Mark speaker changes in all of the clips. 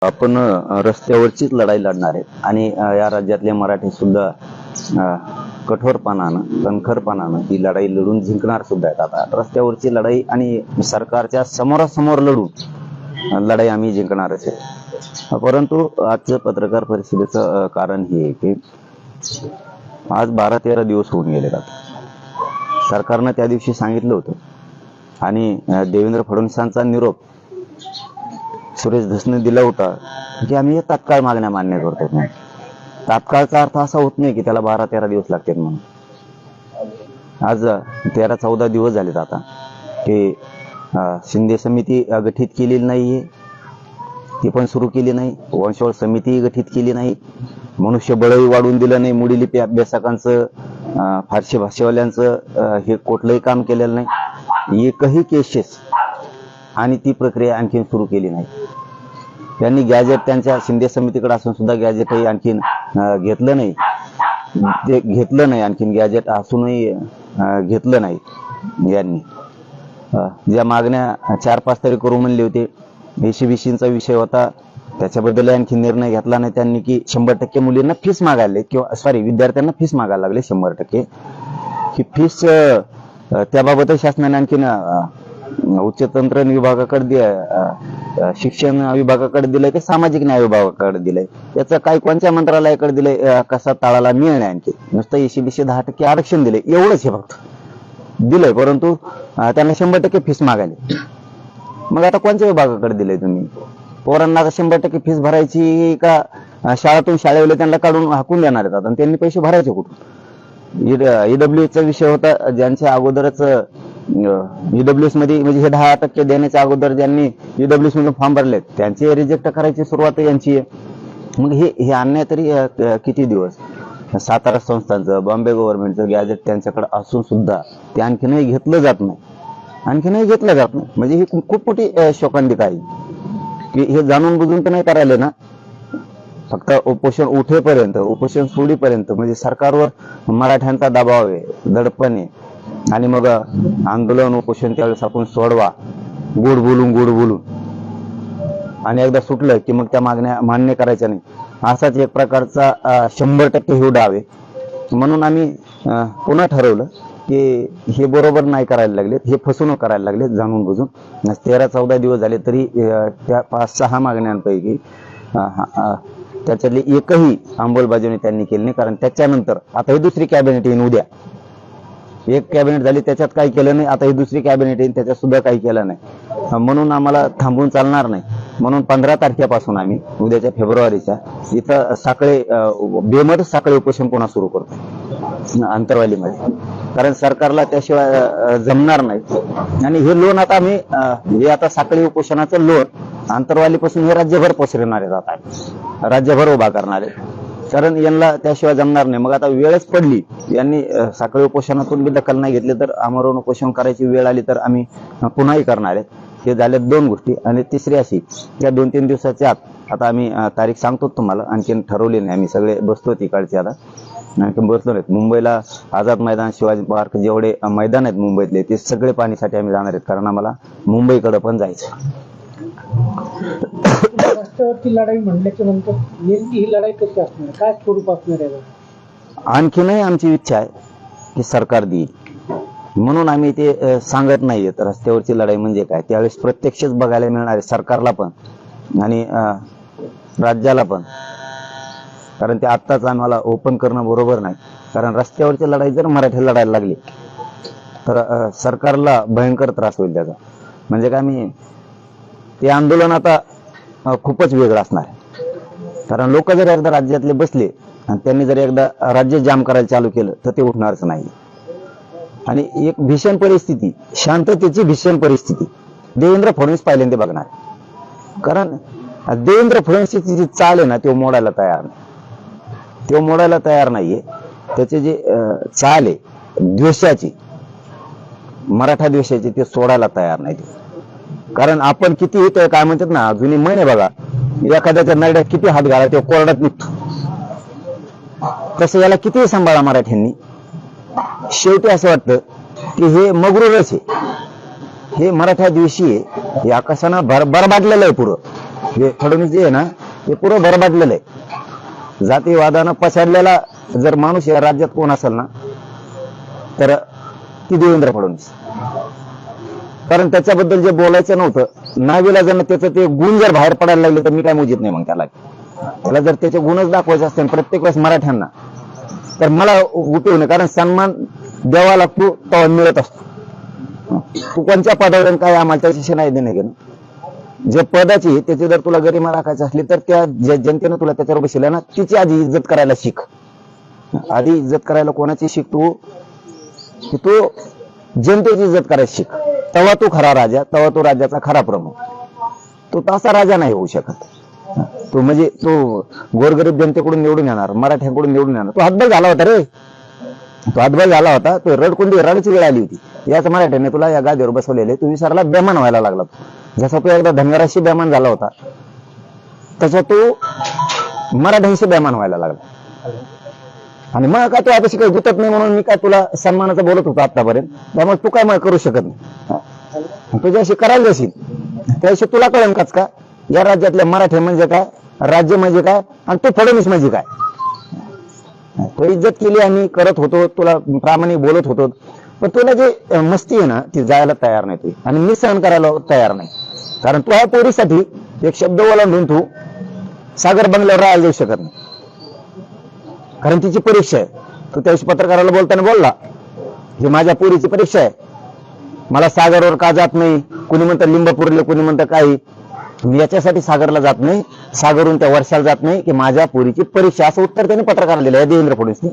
Speaker 1: आपण रस्त्यावरचीच लढाई लढणार आहे आणि या राज्यातले मराठी सुद्धा कठोरपणानं कणखरपणानं ही लढाई लढून जिंकणार सुद्धा आहेत. आता रस्त्यावरची लढाई आणि सरकारच्या समोरासमोर लढून लढाई आम्ही जिंकणारच आहे. परंतु आजचं पत्रकार परिषदेचं कारण हे आहे की आज 12-13 दिवस होऊन गेले. सरकारनं त्या दिवशी सांगितलं होतं आणि देवेंद्र फडणवीसांचा निरोप सुरेश धसने दिला होता की आम्ही हे तात्काळ मागण्या मान्य करतो म्हणून. तात्काळचा अर्थ असा होत नाही की त्याला 12-13 दिवस लागतील म्हणून. आज 13-14 दिवस झालेत आता की शिंदे समिती गठीत केलेली नाहीये, ती पण सुरू केली नाही. वंशवळ समिती गठीत केली नाही. मनुष्यबळही वाढवून दिलं नाही. मुडीलिपी अभ्यासकांचं, फारशी भाषेवाल्यांचं हे कुठलंही काम केलेलं नाही. एकही केसेस आणि ती प्रक्रिया आणखीन सुरू केली नाही. त्यांनी गॅजेट त्यांच्या शिंदे समितीकडे असून सुद्धा गॅजेटही आणखीन घेतलं नाही. ते घेतलं नाही, आणखीन गॅजेट असूनही घेतलं नाही. यांनी ज्या मागण्या 4-5 तरी करू म्हणले होते, एसीबीसीचा विषय होता, त्याच्याबद्दल आणखी निर्णय घेतला नाही त्यांनी की 100% मुलींना फीस मागायला किंवा विद्यार्थ्यांना फीस मागायला लागले 100%. ही फीस त्याबाबत शासनाने आणखीन उच्च तंत्र विभागाकडे शिक्षण विभागाकडे दिलंय की सामाजिक न्याय विभागाकडे दिलंय, याचं काय कोणत्या मंत्रालयाकडे दिलंय कसा ताळाला मिळणे. आणखी नुसतं एसीबीसी 10% आरक्षण दिले एवढंच हे फक्त दिलंय, परंतु त्यांना 100% फीस मागायला. मग आता कोणत्या विभागाकडे दिलंय तुम्ही? पोरांना 100% फीस भरायची का शाळेतून शाळेवाले त्यांना काढून हाकून देणार आहेत आणि त्यांनी पैसे भरायचे कुठून? ईडब्ल्यूएसचा विषय होता, ज्यांच्या अगोदरच ईडब्ल्यूएस मध्ये म्हणजे हे 10% देण्याच्या अगोदर ज्यांनी ईडब्ल्यूएस मध्ये फॉर्म भरले त्यांचे रिजेक्ट करायची सुरुवात यांची आहे. मग हे अन्याय तरी किती दिवस? सातारा संस्थांचं, बॉम्बे गव्हर्नमेंटचं गॅजेट त्यांच्याकडे असून सुद्धा ते आणखीनही घेतलं जात नाही. म्हणजे ही खूप मोठी शोकांतिका आहे की हे जाणून बुजून तर नाही करायला ना, फक्त उपोषण उठेपर्यंत, उपोषण सोडीपर्यंत म्हणजे सरकारवर मराठ्यांचा दबाव आहे, दडपण आहे आणि मग आंदोलन उपोषण त्यावेळेस आपण सोडवा गोड बोलून आणि एकदा सुटलं की मग त्या मागण्या मान्य करायच्या नाही. असाच एक प्रकारचा 100% हे डाव आहे. म्हणून आम्ही पुन्हा ठरवलं की हे बरोबर नाही करायला लागलेत, हे फसवणूक करायला लागलेत जाणून बुजून. 13-14 दिवस झाले तरी त्या 5-6 मागण्यांपैकी त्याच्यातली एकही अंमलबजावणी त्यांनी केली नाही. कारण त्याच्यानंतर आता ही दुसरी कॅबिनेट येईन उद्या. एक कॅबिनेट झाली त्याच्यात काही केलं नाही, आता ही दुसरी कॅबिनेट येईल त्याच्यात सुद्धा काही केलं नाही. म्हणून आम्हाला थांबून चालणार नाही. म्हणून 15 तारखेपासून आम्ही उद्याच्या फेब्रुवारीच्या इथं साखळे बेमध साखळे उपोषण पुन्हा सुरू करतो अंतरवालीमध्ये. कारण सरकारला त्याशिवाय जमणार नाही. आणि हे लोन आता आम्ही हे आता साखळी उपोषणाचं लोन अंतरवालीपासून हे राज्यभर पसरवणार आहेत, आता राज्यभर उभा करणार आहे. कारण यांना त्याशिवाय जमणार नाही. मग आता वेळच पडली, यांनी साखळी उपोषणातून बी दखल नाही घेतली तर आमरण उपोषण करायची वेळ आली तर आम्ही पुन्हाही करणार आहेत. हे झाल्या 2 गोष्टी. आणि तिसरी अशी, त्या 2-3 दिवसाच्या आत आता आम्ही तारीख सांगतो तुम्हाला, आणखीन ठरवली नाही. आम्ही सगळे बसतो तिकडचे, आता आणखी बसलो नाहीत. मुंबईला आझाद मैदान, शिवाजी पार्क, जेवढे मैदान आहेत मुंबईतले ते सगळे पाणीसाठी आम्ही जाणार आहेत, कारण आम्हाला मुंबईकडे पण जायचं.
Speaker 2: रस्त्यावरची लढाई म्हणल्याच्या नंतर नेमकी ही लढाई कशी असणार, काय स्वरूप असणार आहे?
Speaker 1: आणखीनही आमची इच्छा आहे की सरकार देईल, म्हणून आम्ही ते सांगत नाहीये. रस्त्यावरची लढाई म्हणजे काय त्यावेळेस प्रत्यक्षच बघायला मिळणार आहे सरकारला पण आणि राज्याला पण. कारण ते आत्ताच आम्हाला ओपन करणं बरोबर नाही. कारण रस्त्यावरची लढाई जर मराठी लढायला लागली तर सरकारला भयंकर त्रास होईल त्याचा. म्हणजे काय, मी ते आंदोलन आता खूपच वेगळं असणार आहे. कारण लोक जर एकदा राज्यातले बसले आणि त्यांनी जर एकदा राज्य जाम करायला चालू केलं तर ते उठणारच नाही. आणि एक भीषण परिस्थिती, शांततेची भीषण परिस्थिती देवेंद्र फडणवीस पहिल्यांदा बघणार. कारण देवेंद्र फडणवीसची जी चाल आहे ना, तो मोडायला तयार नाहीये. त्याचे जे चाल आहे द्वेषाची, मराठा द्वेषाची, ते सोडायला तयार नाही. कारण आपण किती येतोय, काय म्हणतात ना जुनी म्हण आहे बघा, एखाद्याच्या नरड्यात किती हात घाला ते कोरडात निघतो. तसं याला किती सांभाळा मराठ्यांनी, शेवटी असं वाटतं की हे मगरूरच आहे, हे मराठा द्वेषी आहे, हे आकाशानं बरबादलेलं आहे पुरं. हे फडणवीस जे आहे ना ते पुरं बरबादलेलं आहे. जातीवादानं पछाडलेला जर माणूस या राज्यात कोण असेल ना तर ती देवेंद्र फडणवीस. कारण त्याच्याबद्दल जे बोलायचं नव्हतं नाविलाजानं त्याचं ते गुण जर बाहेर पडायला लागले तर मी काय मोजित नाही मग त्याला जर त्याचे गुणच दाखवायचे असते प्रत्येक वेळेस मराठ्यांना तर मला उपयोग नाही. कारण सन्मान द्यावा लागतो तो मिळत असतो. तू कोणत्या पदावर काय आम्हाला त्याच्याशी नाही देणे घेणं. जे पदाची त्याची जर तुला गरिमा राखायची असली तर त्या जनतेनं तुला त्याच्यावर बसवलं ना तिची आधी इज्जत करायला शिक. आधी इज्जत करायला कोणाची शिक तू जनतेची इज्जत करायला शिक. तेव्हा तू खरा राजा, तेव्हा तू राज्याचा खरा प्रमुख. तो तसा राजा नाही होऊ शकत. तो म्हणजे तो गोरगरीब जनतेकडून निवडून येणार, मराठ्यांकडून निवडून येणार. तो हातबल झाला होता रे, तो हातबल झाला होता. तो रडकुंडी रडायची वेळ आली होती. याच मराठ्याने तुला या गादीवर बसवलेले. तू विसरला, बेमान व्हायला लागला. जसा तो एकदा धनगराशी बेमान झाला होता तसा तो मराठ्यांशी बेमान व्हायला लागला. आणि मग काय तू आता काही गुतत नाही म्हणून मी काय तुला सन्मानाचं बोलत होतो आतापर्यंत. त्यामुळे तू काय मग करू शकत नाही. तुझ्याशी करायला जाशील त्याशी तुला कळेल काच का या राज्यातले मराठे म्हणजे काय, राज्य म्हणजे काय, आणि तो फडणवीस म्हणजे काय. तो इज्जत केली आम्ही करत होतो, तुला प्रामाणिक बोलत होतो. पण तुला जे मस्ती आहे ना ती जायला तयार नाही तू, आणि मी सहन करायला तयार नाही. कारण तू ह्या पोरीसाठी एक शब्द ओलांडून तू सागर बंगल्यावर राहायला जाऊ शकत नाही. कारण तिची परीक्षा आहे. तू त्या दिवशी पत्रकाराला बोलताना बोलला ही माझ्या पोरीची परीक्षा आहे, मला सागरवर का जात नाही. कुणी म्हणतं लिंबपुरले, कुणी म्हणतं काही. मी याच्यासाठी सागरला जात नाही, सागरहून त्या वर्षाला जात नाही की माझ्या पोरीची परीक्षा. असं उत्तर त्यांनी पत्रकाराला दिलं आहे देवेंद्र फडणवीसनी.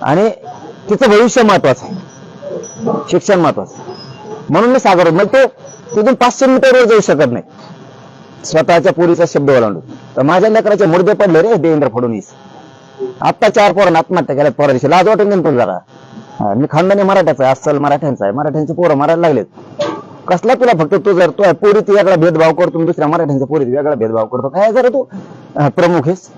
Speaker 1: आणि तिचं भविष्य महत्वाचं आहे, शिक्षण महत्वाचं. म्हणून मी सागरवर मग तो तिथून 500 मीटरवर जाऊ शकत नाही स्वतःच्या पोरीचा शब्द ओलांडून. तर माझ्या लेकराचे मुर्दे पडले रे देवेंद्र फडणवीस. आत्ता 4 पोरांना आत्महत्या केल्या पोरा दिवशी. लाज वाटून देतो जरा. मी खानदानी मराठ्याचा आहे, अस्सल मराठ्यांचा आहे. मराठ्यांचे पोरं मारायला लागलेत. कसला तुला फक्त तू जर तो पोरीत वेगळा भेदभाव करतो, दुसऱ्या मराठ्यांच्या पोरीत वेगळा भेदभाव करतो. काय जरा तू प्रमुख आहेस.